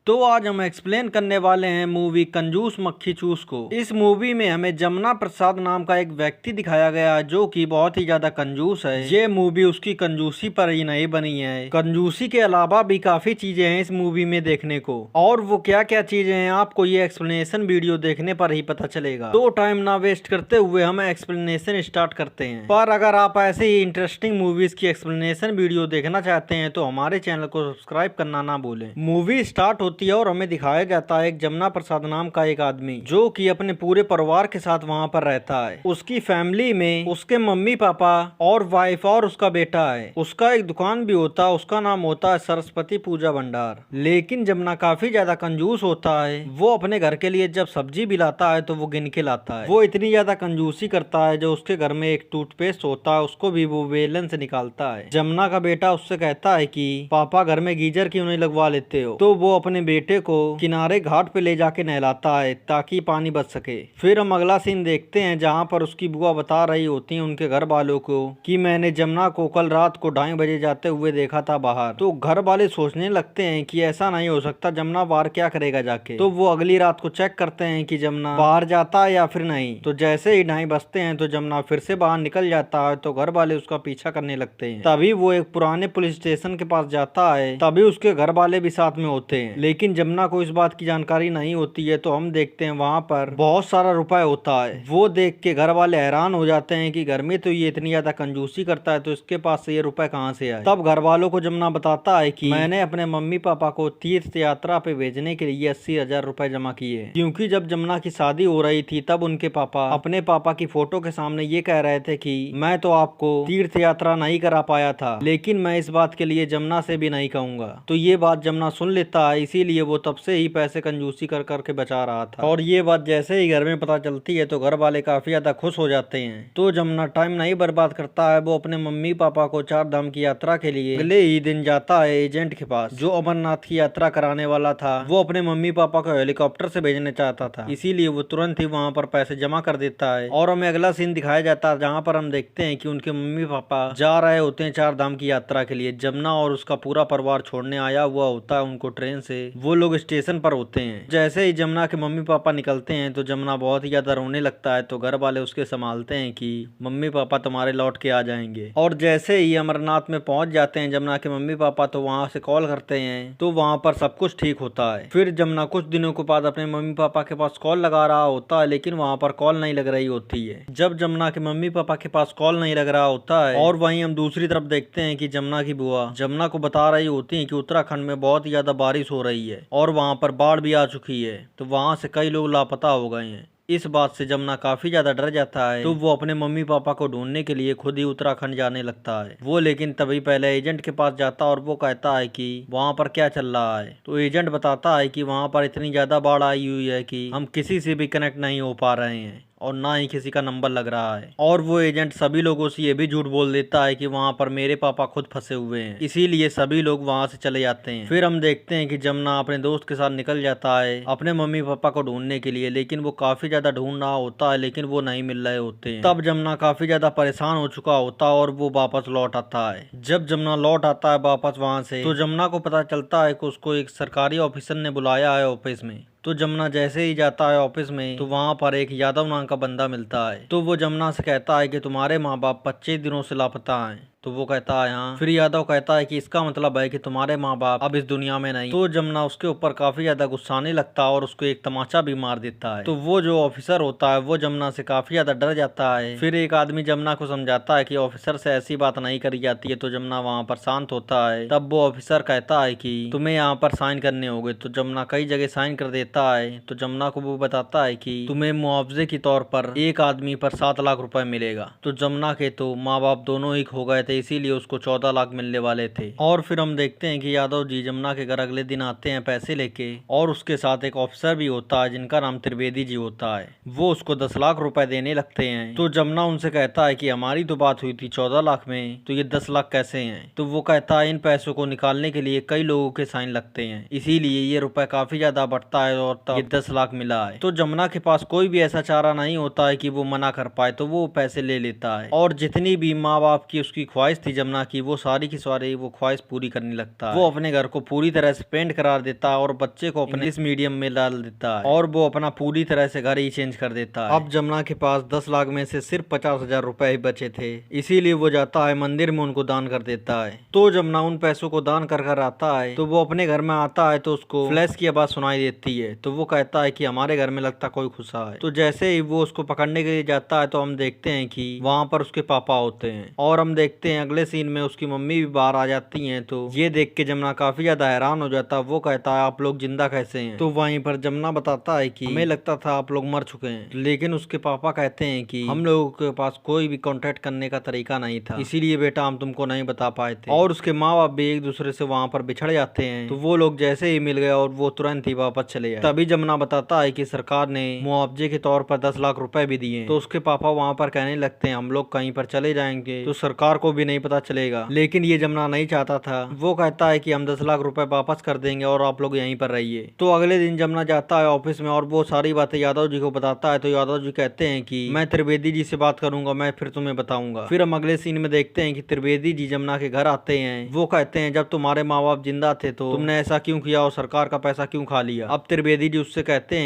तो आज हम एक्सप्लेन करने वाले हैं मूवी कंजूस मक्खी चूस को। इस मूवी में हमें जमुना प्रसाद नाम का एक व्यक्ति दिखाया गया है जो कि बहुत ही ज्यादा कंजूस है। ये मूवी उसकी कंजूसी पर ही नहीं बनी है, कंजूसी के अलावा भी काफी चीजें हैं इस मूवी में देखने को। और वो क्या क्या चीजें हैं आपको ये एक्सप्लेनेशन वीडियो देखने पर ही पता चलेगा। तो टाइम ना वेस्ट करते हुए हम एक्सप्लेनेशन स्टार्ट करते हैं। पर अगर आप ऐसे ही इंटरेस्टिंग मूवीज की एक्सप्लेनेशन वीडियो देखना चाहते हैं तो हमारे चैनल को सब्सक्राइब करना ना भूलें। मूवी स्टार्ट होती है और हमें दिखाया जाता है एक जमुना प्रसाद नाम का एक आदमी जो कि अपने पूरे परिवार के साथ वहाँ पर रहता है। उसकी फैमिली में उसके मम्मी पापा और वाइफ और उसका बेटा है। उसका एक दुकान भी होता है, उसका नाम होता है सरस्वती पूजा भंडार। लेकिन जमुना काफी ज्यादा कंजूस होता है। वो अपने घर के लिए जब सब्जी भी लाता है तो वो गिन के लाता है। वो इतनी ज्यादा कंजूसी करता है जो उसके घर में एक टूथपेस्ट होता है उसको भी वो वेलन से निकालता है। जमुना का बेटा उससे कहता है कि पापा घर में गीजर क्यों नहीं लगवा लेते हो, तो वो अपने बेटे को किनारे घाट पे ले जाके नहलाता है ताकि पानी बच सके। फिर हम अगला सीन देखते हैं जहाँ पर उसकी बुआ बता रही होती है उनके घर वालों को कि मैंने जमुना को कल रात को 2:30 बजे जाते हुए देखा था बाहर। तो घर वाले सोचने लगते हैं कि ऐसा नहीं हो सकता, जमुना बाहर क्या करेगा जाके। तो वो अगली रात को चेक करते हैं कि जमुना बाहर जाता है या फिर नहीं। तो जैसे ही 2:30 बजते हैं तो जमुना फिर से बाहर निकल जाता है। तो घर वाले उसका पीछा करने लगते हैं। तभी वो एक पुराने पुलिस स्टेशन के पास जाता है। तभी उसके घर वाले भी साथ में होते हैं। लेकिन जमुना को इस बात की जानकारी नहीं होती है। तो हम देखते हैं वहाँ पर बहुत सारा रुपए होता है। वो देख के घर वाले हैरान हो जाते हैं कि घर में तो ये इतनी ज्यादा कंजूसी करता है तो इसके पास से ये रुपए कहाँ से आए। तब घर वालों को जमुना बताता है कि मैंने अपने मम्मी पापा को तीर्थ यात्रा पे भेजने के लिए 80,000 रुपए जमा किए। क्योंकि जब जमुना की शादी हो रही थी तब उनके पापा अपने पापा की फोटो के सामने ये कह रहे थे कि मैं तो आपको तीर्थ यात्रा नहीं करा पाया था, लेकिन मैं इस बात के लिए जमुना से भी नहीं कहूंगा। तो ये बात जमुना सुन लेता है, इसीलिए वो तब से ही पैसे कंजूसी कर करके बचा रहा था। और ये बात जैसे ही घर में पता चलती है तो घर वाले काफी ज्यादा खुश हो जाते हैं। तो जमुना टाइम नहीं बर्बाद करता है, वो अपने मम्मी पापा को 4 धाम की यात्रा के लिए अगले ही दिन जाता है एजेंट के पास जो अमरनाथ की यात्रा कराने वाला था। वो अपने मम्मी पापा को हेलीकॉप्टर से भेजने चाहता था, इसीलिए वो तुरंत ही वहाँ पर पैसे जमा कर देता है। और हमें अगला सीन दिखाया जाता है जहाँ पर हम देखते हैं कि उनके मम्मी पापा जा रहे होते हैं 4 धाम की यात्रा के लिए। जमुना और उसका पूरा परिवार छोड़ने आया हुआ होता है उनको ट्रेन से। वो लोग स्टेशन पर होते हैं। जैसे ही जमुना के मम्मी पापा निकलते हैं तो जमुना बहुत ही ज्यादा रोने लगता है। तो घर वाले उसके संभालते हैं कि मम्मी पापा तुम्हारे लौट के आ जाएंगे। और जैसे ही अमरनाथ में पहुंच जाते हैं जमुना के मम्मी पापा तो वहां से कॉल करते हैं तो वहां पर सब कुछ ठीक होता है। फिर जमुना कुछ दिनों के बाद अपने मम्मी पापा के पास कॉल लगा रहा होता है, लेकिन वहां पर कॉल नहीं लग रही होती है। जब जमुना के मम्मी पापा के पास कॉल नहीं लग रहा होता है और वहीं हम दूसरी तरफ देखते हैं कि जमुना की बुआ जमुना को बता रही होती है कि उत्तराखंड में बहुत ही ज्यादा बारिश हो रही है और वहां पर बाढ़ भी आ चुकी है। तो वहां से कई लोग लापता हो गए हैं। इस बात से जमुना काफी ज्यादा डर जाता है। तो वो अपने मम्मी पापा को ढूंढने के लिए खुद ही उत्तराखंड जाने लगता है। वो लेकिन तभी पहले एजेंट के पास जाता और वो कहता है कि वहाँ पर क्या चल रहा है। तो एजेंट बताता है कि वहाँ पर इतनी ज्यादा बाढ़ आई हुई है कि हम किसी से भी कनेक्ट नहीं हो पा रहे हैं और ना ही किसी का नंबर लग रहा है। और वो एजेंट सभी लोगों से ये भी झूठ बोल देता है कि वहाँ पर मेरे पापा खुद फंसे हुए हैं, इसीलिए सभी लोग वहाँ से चले जाते हैं। फिर हम देखते हैं कि जमुना अपने दोस्त के साथ निकल जाता है अपने मम्मी पापा को ढूंढने के लिए। लेकिन वो काफी ज्यादा ढूंढ रहा होता है लेकिन वो नहीं मिल रहे होते हैं। तब जमुना काफी ज्यादा परेशान हो चुका होता है और वो वापस लौट आता है। जब जमुना लौट आता है वापस वहाँ से तो जमुना को पता चलता है कि उसको एक सरकारी ऑफिसर ने बुलाया है ऑफिस में। तो जमुना जैसे ही जाता है ऑफिस में तो वहाँ पर एक यादव नाम का बंदा मिलता है। तो वो जमुना से कहता है कि तुम्हारे माँ बाप 25 दिनों से लापता हैं। तो वो कहता है हाँ। फिर यादव कहता है कि इसका मतलब है कि तुम्हारे माँ बाप अब इस दुनिया में नहीं। तो जमुना उसके ऊपर काफी ज्यादा गुस्साने लगता है और उसको एक तमाचा भी मार देता है। तो वो जो ऑफिसर होता है वो जमुना से काफी ज्यादा डर जाता है। फिर एक आदमी जमुना को समझाता है कि ऑफिसर से ऐसी बात नहीं करी जाती है। तो जमुना वहाँ पर शांत होता है। तब वो ऑफिसर कहता है कि तुम्हें यहाँ पर साइन करने होंगे। तो जमुना कई जगह साइन कर देता है। तो जमुना को वो बताता है कि तुम्हें मुआवजे के तौर पर एक आदमी पर 7 लाख रुपए मिलेगा। तो जमुना के तो माँ बाप दोनों ही खो गए थे, इसीलिए उसको 14 लाख मिलने वाले थे। और फिर हम देखते हैं कि यादव जी जमुना के घर अगले दिन आते हैं पैसे लेके और उसके साथ एक ऑफिसर भी होता है जिनका नाम त्रिवेदी जी होता है। वो उसको 10 लाख रुपए देने लगते हैं। तो जमुना उनसे कहता है कि हमारी तो बात हुई थी 14 लाख में, तो ये 10 लाख कैसे हैं। तो वो कहता है इन पैसों को निकालने के लिए कई लोगों के साइन लगते हैं, इसीलिए ये रुपए काफी ज्यादा बढ़ता है और तब ये 10 लाख मिला है। तो जमुना के पास कोई भी ऐसा चारा नहीं होता है कि वो मना कर पाए, तो वो पैसे ले लेता है और जितनी भी माँ बाप की उसकी ख्वाहिश ख्वाहिश थी जमुना की, वो सारी की सारी वो ख्वाहिश पूरी करने लगता है। वो अपने घर को पूरी तरह से पेंट करा देता है और बच्चे को अपने इंग्लिश मीडियम में डाल देता है और वो अपना पूरी तरह से घर ही चेंज कर देता है। अब जमुना के पास 10 लाख में से सिर्फ 50,000 रुपए ही बचे थे, इसीलिए वो जाता है मंदिर में उनको दान कर देता है। तो जमुना उन पैसों को दान कर आता है तो वो अपने घर में आता है तो उसको फ्लैश की आवाज सुनाई देती है। तो वो कहता है कि हमारे घर में लगता कोई घुसा है। तो जैसे ही वो उसको पकड़ने के लिए जाता है तो हम देखते हैं कि वहाँ पर उसके पापा होते हैं और हम देखते हैं अगले सीन में उसकी मम्मी भी बाहर आ जाती हैं। तो ये देख के जमुना काफी ज्यादा हैरान हो जाता है। वो कहता है आप लोग जिंदा कैसे हैं? तो वहीं पर जमुना बताता है कि हमें लगता था आप लोग मर चुके हैं, लेकिन उसके पापा कहते हैं कि हम लोगों के पास कोई भी कांटेक्ट करने का तरीका नहीं था, इसीलिए बेटा हम तुमको नहीं बता पाए थे। और उसके माँ बाप भी एक दूसरे से वहाँ पर बिछड़ जाते हैं। तो वो लोग जैसे ही मिल गए और वो तुरंत ही वापस चले गए। तभी जमुना बताता है कि सरकार ने मुआवजे के तौर पर 10 लाख रुपए भी दिए। तो उसके पापा वहाँ पर कहने लगते हैं हम लोग कहीं पर चले जाएंगे तो सरकार को भी नहीं पता चलेगा, लेकिन ये जमुना नहीं चाहता था। वो कहता है कि हम 10 लाख रुपए वापस कर देंगे और आप लोग यहीं पर रहिए। तो अगले दिन जमुना जाता है ऑफिस में और वो सारी बातें यादव जी को बताता है। तो यादव जी कहते हैं कि मैं त्रिवेदी जी से बात करूंगा, मैं फिर तुम्हें बताऊंगा। फिर हम अगले सीन में देखते हैं कि त्रिवेदी जी जमुना के घर आते हैं। वो कहते हैं जब तुम्हारे माँ बाप जिंदा थे तो तुमने ऐसा क्यों किया और सरकार का पैसा क्यों खा लिया? अब त्रिवेदी जी उससे कहते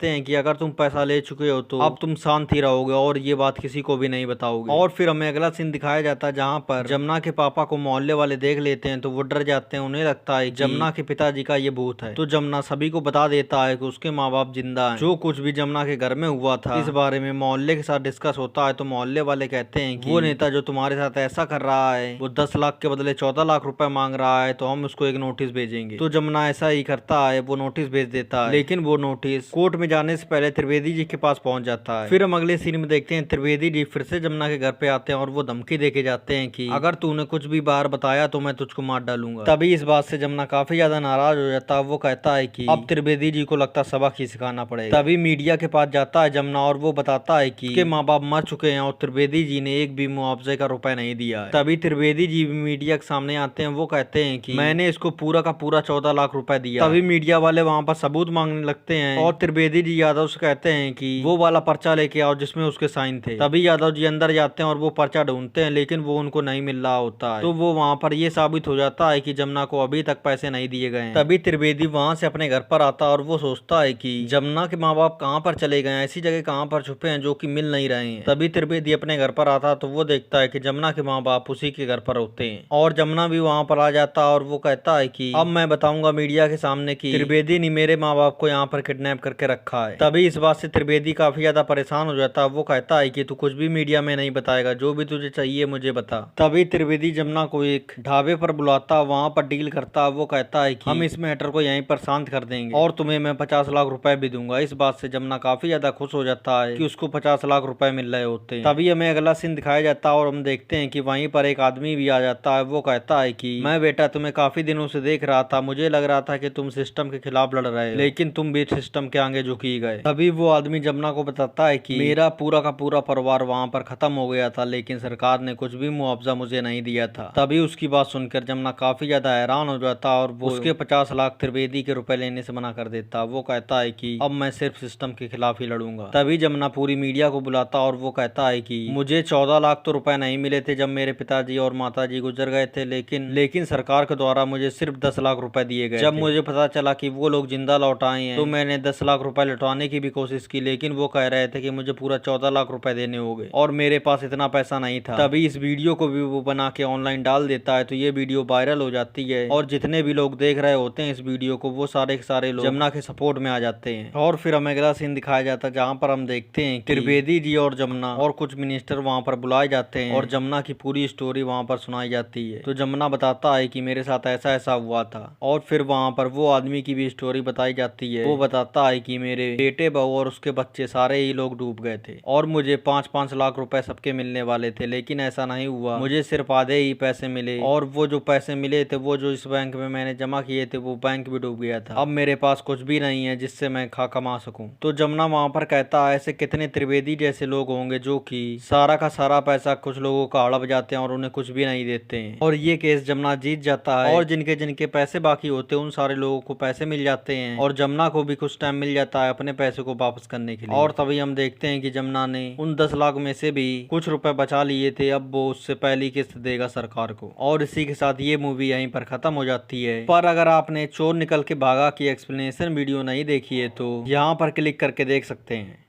हैं कि अगर तुम पैसा ले चुके हो तो अब तुम शांत ही रहोगे और ये बात किसी को भी नहीं बताओगे। और फिर हमें अगला सीन दिखाया जाता है जहाँ पर जमुना के पापा को मोहल्ले वाले देख लेते हैं तो वो डर जाते हैं। उन्हें लगता है जमुना के पिताजी का ये भूत है। तो जमुना सभी को बता देता है कि उसके माँ बाप जिंदा हैं। जो कुछ भी जमुना के घर में हुआ था इस बारे में मोहल्ले के साथ डिस्कस होता है। तो मोहल्ले वाले कहते हैं कि वो नेता जो तुम्हारे साथ ऐसा कर रहा है वो 10 लाख के बदले 14 लाख रुपए मांग रहा है, तो हम उसको एक नोटिस भेजेंगे। तो जमुना ऐसा ही करता है, वो नोटिस भेज देता है। लेकिन वो नोटिस कोर्ट में जाने से पहले त्रिवेदी जी के पास पहुंच जाता है। फिर हम अगले सीन में देखते हैं त्रिवेदी जी फिर से जमुना के घर पे आते हैं और वो धमकी देके जाते हैं कि अगर तूने कुछ भी बाहर बताया तो मैं तुझको मार डालूंगा। तभी इस बात से जमुना काफी ज्यादा नाराज हो जाता है। वो कहता है कि अब त्रिवेदी जी को लगता सबक ही सिखाना पड़ेगा। तभी मीडिया के पास जाता है जमुना और वो बताता है कि उसके माँ बाप मर चुके हैं और त्रिवेदी जी ने एक भी मुआवजे का रुपए नहीं दिया है। तभी त्रिवेदी जी भी मीडिया के सामने आते हैं। वो कहते हैं कि मैंने इसको पूरा का पूरा 14 लाख रुपए दिया। तभी मीडिया वाले वहाँ पर सबूत मांगने लगते हैं और त्रिवेदी जी यादव से कहते हैं कि वो वाला पर्चा लेके आओ जिसमें उसके साइन थे। तभी यादव जी अंदर जाते हैं और वो पर्चा ढूंढते हैं, लेकिन वो उनको नहीं मिल रहा होता है। तो वो वहाँ पर ये साबित हो जाता है कि जमुना को अभी तक पैसे नहीं दिए गए। तभी त्रिवेदी वहाँ से अपने घर पर आता है और वो सोचता है कि जमुना के माँ बाप कहाँ पर चले गए, ऐसी जगह कहाँ पर छुपे हैं जो कि मिल नहीं रहे हैं। तभी त्रिवेदी अपने घर पर आता तो वो देखता है कि जमुना के माँ बाप उसी के घर पर होते हैं और जमुना भी वहाँ पर आ जाता है और वो कहता है कि अब मैं बताऊंगा मीडिया के सामने कि त्रिवेदी ने मेरे माँ बाप को यहाँ पर किडनैप करके रखा है। तभी इस बात से त्रिवेदी काफी ज्यादा परेशान हो जाता है। वो कहता है कि तू कुछ भी मीडिया में नहीं बताएगा, जो भी तुझे चाहिए मुझे बता। तभी त्रिवेदी जमुना को एक ढाबे पर बुलाता, वहाँ पर डील करता। वो कहता है कि हम इस मैटर को यहीं पर शांत कर देंगे और तुम्हें मैं 50 लाख रुपए भी दूंगा। इस बात से जमुना काफी ज्यादा खुश हो जाता है कि उसको 50 लाख रुपए मिल रहे होते हैं। तभी हमें अगला सीन दिखाया जाता है और हम देखते हैं कि वहीं पर एक आदमी भी आ जाता है। वो कहता है कि मैं बेटा तुम्हें काफी दिनों से देख रहा था, मुझे लग रहा था कि तुम सिस्टम के खिलाफ लड़ रहे हो, लेकिन तुम भी सिस्टम के आगे झुकी गए। तभी वो आदमी जमुना को बताता है कि मेरा पूरा का पूरा परिवार वहाँ पर खत्म हो गया था, लेकिन सरकार ने कुछ भी मुआवजा मुझे नहीं दिया था। तभी उसकी बात सुनकर जमुना काफी ज्यादा हैरान हो जाता और वो उसके 50 लाख त्रिवेदी के रुपए लेने से मना कर देता। वो कहता है कि अब मैं सिर्फ सिस्टम के खिलाफ ही लड़ूंगा। तभी जमुना पूरी मीडिया को बुलाता और वो कहता है कि मुझे 14 लाख तो रुपए नहीं मिले थे जब मेरे पिताजी और माताजी गुजर गए थे, लेकिन सरकार के द्वारा मुझे सिर्फ 10 लाख रुपए दिए गए। जब मुझे पता चला कि वो लोग जिंदा लौट आए हैं तो मैंने 10 लाख रुपए लौटाने की भी कोशिश की, लेकिन वो कह रहे थे कि मुझे पूरा 14 लाख रुपए देने होंगे और मेरे पास इतना पैसा नहीं था। तभी इस वीडियो को भी वो बना के ऑनलाइन डाल देता है। तो ये वीडियो वायरल हो जाती है और जितने भी लोग देख रहे होते हैं इस वीडियो को वो सारे के सारे लोग जमुना के सपोर्ट में आ जाते हैं। और फिर हमें अगला सीन दिखाया जाता है जहाँ पर हम देखते हैं त्रिवेदी जी और जमुना और कुछ मिनिस्टर वहाँ पर बुलाए जाते हैं और जमुना की पूरी स्टोरी वहाँ पर सुनाई जाती है। तो जमुना बताता है कि मेरे साथ ऐसा ऐसा हुआ था और फिर वहाँ पर वो आदमी की भी स्टोरी बताई जाती है। वो बताता है कि मेरे बेटे बहू और उसके बच्चे सारे ही लोग डूब गए थे और मुझे 5-5 लाख रुपए सबके मिलने वाले थे, लेकिन ऐसा नहीं हुआ, मुझे सिर्फ आधे ही पैसे मिले और वो जो पैसे मिले थे वो जो इस बैंक में मैंने जमा किए थे वो बैंक भी डूब गया था। अब मेरे पास कुछ भी नहीं है जिससे मैं कमा सकूं। तो जमुना वहाँ पर कहता है ऐसे कितने त्रिवेदी जैसे लोग होंगे जो कि सारा का सारा पैसा कुछ लोगों का हड़प जाते हैं और उन्हें कुछ भी नहीं देते हैं और ये केस जमुना जीत जाता है और जिनके जिनके पैसे बाकी होते हैं उन सारे लोगों को पैसे मिल जाते हैं और जमुना को भी कुछ टाइम मिल जाता है अपने पैसे को वापस करने के लिए। और तभी हम देखते हैं कि जमुना ने उन 10 लाख में से भी कुछ रुपए बचा बचा लिए थे, अब वो उससे पहली किस्त देगा सरकार को। और इसी के साथ ये मूवी यहीं पर खत्म हो जाती है। पर अगर आपने चोर निकल के भागा की एक्सप्लेनेशन वीडियो नहीं देखी है तो यहाँ पर क्लिक करके देख सकते हैं।